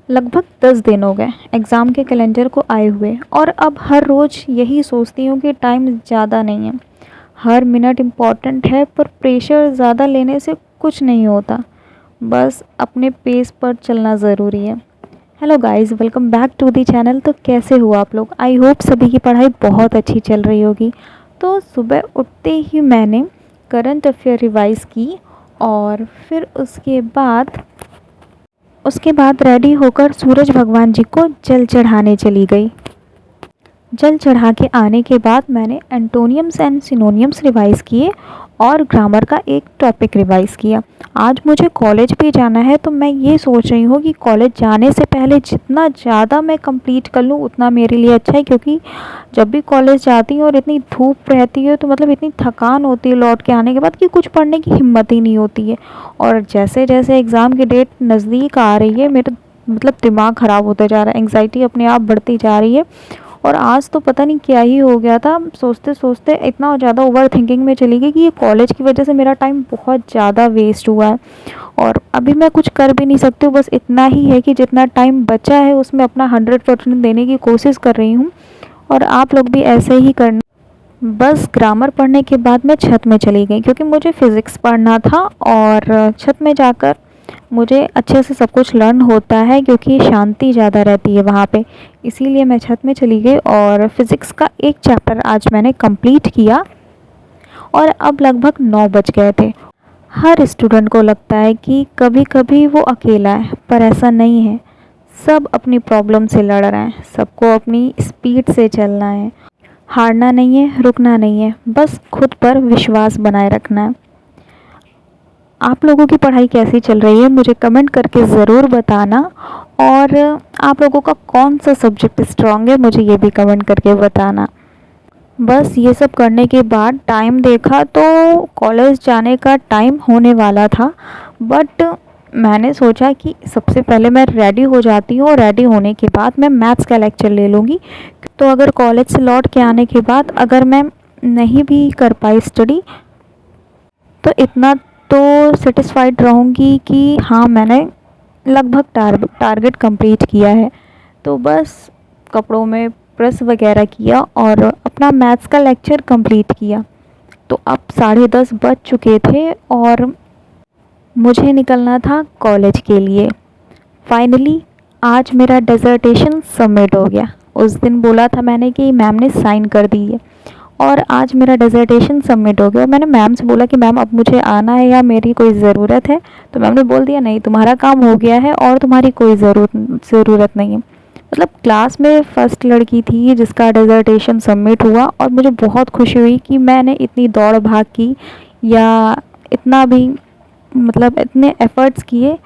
लगभग 10 दिन हो गए एग्ज़ाम के कैलेंडर को आए हुए और अब हर रोज़ यही सोचती हूँ कि टाइम ज़्यादा नहीं है। हर मिनट इम्पॉर्टेंट है पर प्रेशर ज़्यादा लेने से कुछ नहीं होता। बस अपने पेस पर चलना ज़रूरी है। Hello guys, welcome back to the channel. तो कैसे हो आप लोग? आई होप सभी की पढ़ाई बहुत अच्छी चल रही होगी। तो सुबह उठते ही मैंने करंट अफेयर रिवाइज़ की और फिर उसके बाद रेडी होकर सूरज भगवान जी को जल चढ़ाने चली गई। जल चढ़ा के आने के बाद मैंने एंटोनियम्स एंड सिनोनियम्स रिवाइज़ किए और ग्रामर का एक टॉपिक रिवाइज़ किया। आज मुझे कॉलेज भी जाना है तो मैं ये सोच रही हूँ कि कॉलेज जाने से पहले जितना ज़्यादा मैं कंप्लीट कर लूँ उतना मेरे लिए अच्छा है, क्योंकि जब भी कॉलेज जाती हूँ और इतनी धूप रहती है तो मतलब इतनी थकान होती है लौट के आने के बाद कि कुछ पढ़ने की हिम्मत ही नहीं होती है। और जैसे जैसे एग्ज़ाम की डेट नज़दीक आ रही है मेरा मतलब दिमाग ख़राब होता जा रहा है, एंग्जाइटी अपने आप बढ़ती जा रही है। और आज तो पता नहीं क्या ही हो गया था, सोचते सोचते इतना ज़्यादा ओवर थिंकिंग में चली गई कि ये कॉलेज की वजह से मेरा टाइम बहुत ज़्यादा वेस्ट हुआ है और अभी मैं कुछ कर भी नहीं सकती हूँ। बस इतना ही है कि जितना टाइम बचा है उसमें अपना 100% देने की कोशिश कर रही हूँ और आप लोग भी ऐसे ही करना। बस ग्रामर पढ़ने के बाद मैं छत में चली गई क्योंकि मुझे फ़िज़िक्स पढ़ना था और छत में जाकर मुझे अच्छे से सब कुछ लर्न होता है क्योंकि शांति ज़्यादा रहती है वहाँ पे। इसीलिए मैं छत में चली गई और फ़िज़िक्स का एक चैप्टर आज मैंने कंप्लीट किया और अब लगभग 9 बज गए थे। हर स्टूडेंट को लगता है कि कभी कभी वो अकेला है, पर ऐसा नहीं है। सब अपनी प्रॉब्लम से लड़ रहे हैं, सबको अपनी स्पीड से चलना है। हारना नहीं है, रुकना नहीं है, बस खुद पर विश्वास बनाए रखना है। आप लोगों की पढ़ाई कैसी चल रही है मुझे कमेंट करके ज़रूर बताना और आप लोगों का कौन सा सब्जेक्ट स्ट्रॉन्ग है मुझे ये भी कमेंट करके बताना। बस ये सब करने के बाद टाइम देखा तो कॉलेज जाने का टाइम होने वाला था, बट मैंने सोचा कि सबसे पहले मैं रेडी हो जाती हूँ और रेडी होने के बाद मैं मैथ्स का लेक्चर ले लूँगी। तो अगर कॉलेज से लौट के आने के बाद अगर मैं नहीं भी कर पाई स्टडी तो इतना तो सेटिस्फाइड रहूँगी कि हाँ मैंने लगभग टारगेट कंप्लीट किया है। तो बस कपड़ों में प्रेस वगैरह किया और अपना मैथ्स का लेक्चर कंप्लीट किया। तो अब 10:30 बज चुके थे और मुझे निकलना था कॉलेज के लिए। फाइनली आज मेरा डिसर्टेशन सबमिट हो गया। उस दिन बोला था मैंने कि मैम ने साइन कर दी है और आज मेरा डिसर्टेशन सबमिट हो गया। और मैंने मैम से बोला कि मैम अब मुझे आना है या मेरी कोई ज़रूरत है, तो मैम ने बोल दिया नहीं तुम्हारा काम हो गया है और तुम्हारी कोई ज़रूरत नहीं है। मतलब क्लास में फ़र्स्ट लड़की थी जिसका डिसर्टेशन सबमिट हुआ और मुझे बहुत खुशी हुई कि मैंने इतनी दौड़ भाग की या इतना भी मतलब इतने एफ़र्ट्स किए,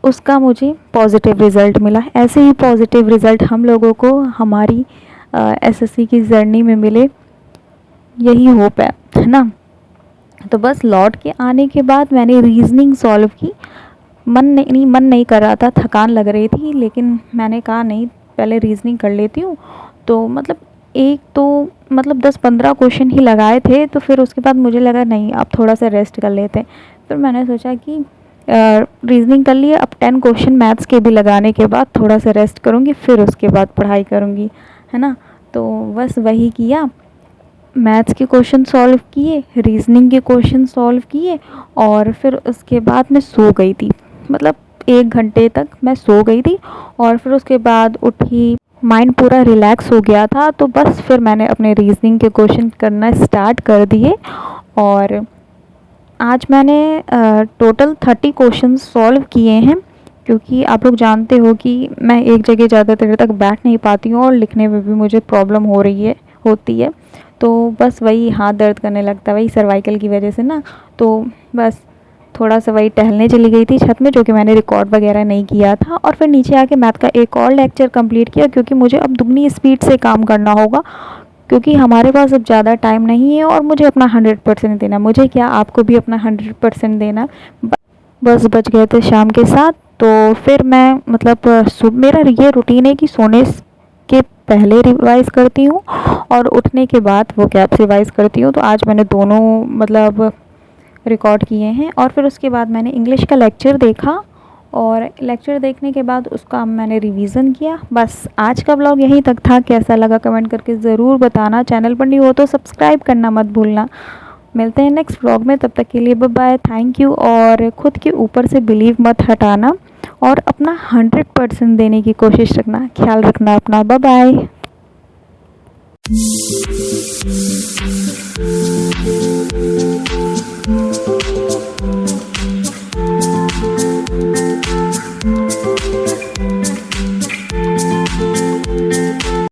उसका मुझे पॉजिटिव रिज़ल्ट मिला। ऐसे ही पॉजिटिव रिज़ल्ट हम लोगों को हमारी एसएससी की जर्नी में मिले, यही होप है ना। तो बस लौट के आने के बाद मैंने रीज़निंग सॉल्व की। मन नहीं कर रहा था, थकान लग रही थी, लेकिन मैंने कहा नहीं पहले रीज़निंग कर लेती हूँ। तो मतलब एक तो मतलब 10-15 क्वेश्चन ही लगाए थे, तो फिर उसके बाद मुझे लगा नहीं अब थोड़ा सा रेस्ट कर लेते हैं। फिर मैंने सोचा कि रीज़निंग कर लिए, अब 10 क्वेश्चन मैथ्स के भी लगाने के बाद थोड़ा सा रेस्ट करूँगी, फिर उसके बाद पढ़ाई करूँगी, है ना। तो बस वही किया, मैथ्स के क्वेश्चन सॉल्व किए, रीज़निंग के क्वेश्चन सॉल्व किए और फिर उसके बाद मैं सो गई थी। मतलब 1 घंटे तक मैं सो गई थी और फिर उसके बाद उठी, माइंड पूरा रिलैक्स हो गया था। तो बस फिर मैंने अपने रीज़निंग के क्वेश्चन करना स्टार्ट कर दिए और आज मैंने टोटल 30 क्वेश्चन सॉल्व किए हैं, क्योंकि आप लोग जानते हो कि मैं एक जगह ज़्यादा देर तक बैठ नहीं पाती हूँ और लिखने में भी मुझे प्रॉब्लम होती है। तो बस वही हाथ दर्द करने लगता है, वही सर्वाइकल की वजह से ना। तो बस थोड़ा सा वही टहलने चली गई थी छत में, जो कि मैंने रिकॉर्ड वगैरह नहीं किया था। और फिर नीचे आके मैथ का एक और लेक्चर कंप्लीट किया, क्योंकि मुझे अब दुगनी स्पीड से काम करना होगा, क्योंकि हमारे पास अब ज़्यादा टाइम नहीं है और मुझे अपना 100% देना। मुझे क्या, आपको भी अपना 100% देना। बस बज गए थे शाम के 7। तो फिर मैं मतलब मेरा ये रूटीन है कि सोने के पहले रिवाइज़ करती हूँ और उठने के बाद वो गैप्स रिवाइज़ करती हूँ। तो आज मैंने दोनों मतलब रिकॉर्ड किए हैं। और फिर उसके बाद मैंने इंग्लिश का लेक्चर देखा और लेक्चर देखने के बाद उसका मैंने रिवीजन किया। बस आज का ब्लॉग यहीं तक था। कैसा लगा कमेंट करके ज़रूर बताना। चैनल पर न्यू हो तो सब्सक्राइब करना मत भूलना। मिलते हैं नेक्स्ट ब्लॉग में, तब तक के लिए बाय बाय। Thank you. और ख़ुद के ऊपर से बिलीव मत हटाना और अपना 100% देने की कोशिश रखना। ख्याल रखना अपना। Bye bye.